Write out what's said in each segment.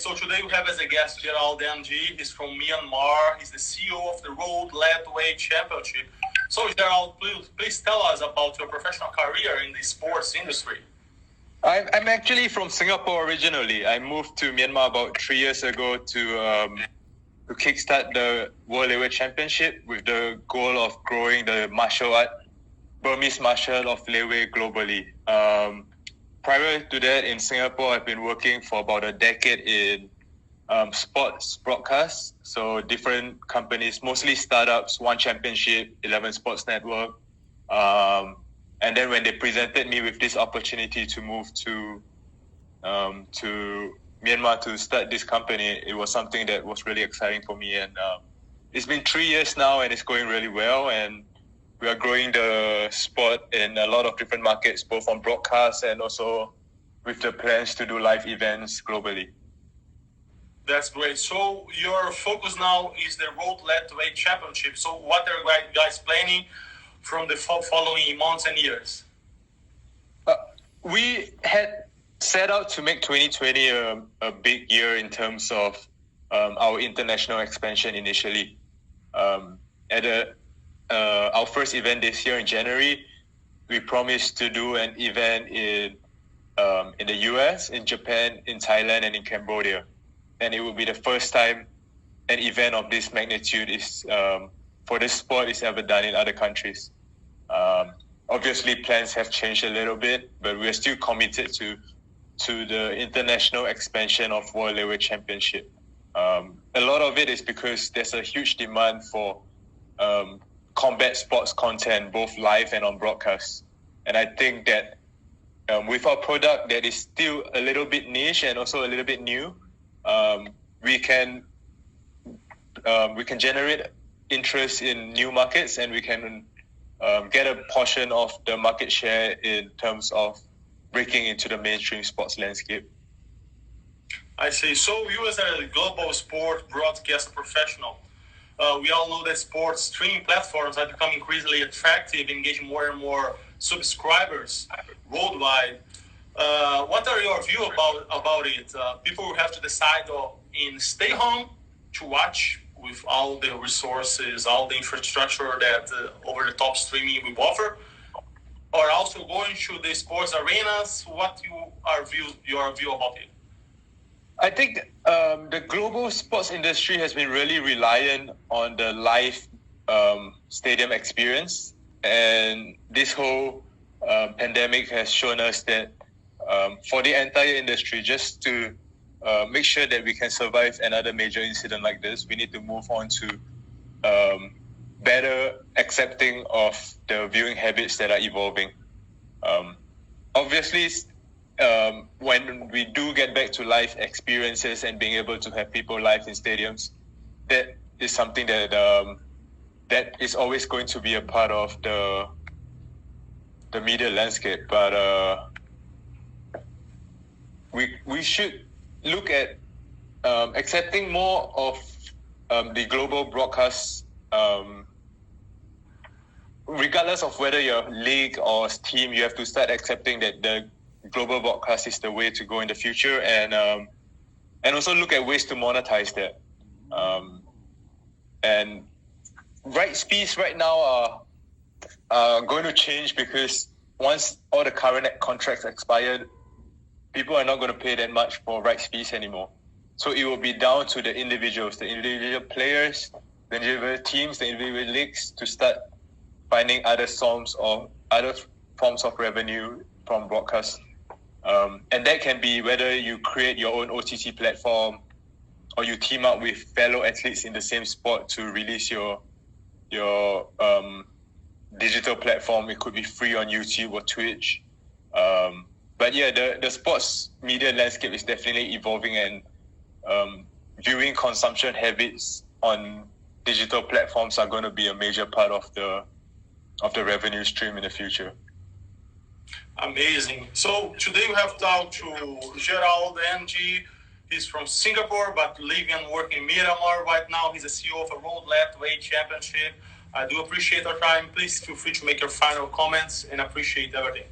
great. So today we have as a guest Gerald MG. He's from Myanmar. He's the CEO of the Road Lightweight Championship. So Gerald, please tell us about your professional career in the sports industry. I'm actually from Singapore originally. I moved to Myanmar about 3 years ago to kickstart the World Lightweight Championship with the goal of growing the martial art, Burmese martial art of Lightweight globally. Prior to that, in Singapore, I've been working for about a decade in sports broadcasts. So different companies, mostly startups, One Championship, 11 Sports Network. And then when they presented me with this opportunity to move to Myanmar to start this company, it was something that was really exciting for me. And it's been 3 years now, and it's going really well. And we are growing the sport in a lot of different markets, both on broadcast and also with the plans to do live events globally. That's great. So your focus now is the Road Lightweight Championship. So what are you guys planning from the following months and years? We had set out to make 2020 a big year in terms of our international expansion initially. Our first event this year in January, we promised to do an event in the US, in Japan, in Thailand, and in Cambodia. And it will be the first time an event of this magnitude is for this sport is ever done in other countries. Obviously, plans have changed a little bit, but we are still committed to the international expansion of World Lightweight Championship. A lot of it is because there's a huge demand for combat sports content, both live and on broadcast. And I think that with our product that is still a little bit niche and also a little bit new, we can generate interest in new markets, and we can get a portion of the market share in terms of breaking into the mainstream sports landscape. I see. So you as a global sport broadcast professional, we all know that sports streaming platforms are becoming increasingly attractive, engaging more and more subscribers worldwide. What are your views about it? People will have to decide in stay home to watch with all the resources, all the infrastructure that over-the-top streaming will offer, or also going to the sports arenas. What your view about it? I think the global sports industry has been really reliant on the live stadium experience, and this whole pandemic has shown us that for the entire industry, just to make sure that we can survive another major incident like this, we need to move on to better accepting of the viewing habits that are evolving. Obviously, when we do get back to live experiences and being able to have people live in stadiums, that is something that that is always going to be a part of the media landscape. But we should look at accepting more of the global broadcast, regardless of whether you're league or team. You have to start accepting that the global broadcast is the way to go in the future, and also look at ways to monetize that. And rights fees right now are going to change, because once all the current contracts expired, people are not going to pay that much for rights fees anymore. So it will be down to the individuals, the individual players, the individual teams, the individual leagues to start finding other forms of revenue from broadcast. And that can be whether you create your own OTT platform, or you team up with fellow athletes in the same sport to release your digital platform. It could be free on YouTube or Twitch. But yeah, the sports media landscape is definitely evolving, and viewing consumption habits on digital platforms are going to be a major part of the revenue stream in the future. Amazing. So today we have talked to Gerald NG. He's from Singapore, but living and working in Myanmar right now. He's the CEO of a Road Lightweight Championship. I do appreciate our time. Please feel free to make your final comments, and appreciate everything.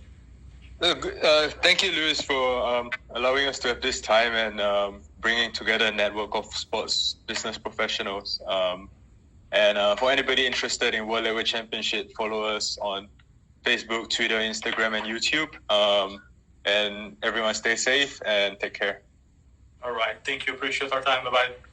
Thank you, Luiz, for allowing us to have this time, and bringing together a network of sports business professionals. And for anybody interested in World Lightweight Championship, follow us on Facebook, Twitter, Instagram, and YouTube. And everyone stay safe and take care. All right. Thank you. Appreciate our time. Bye-bye.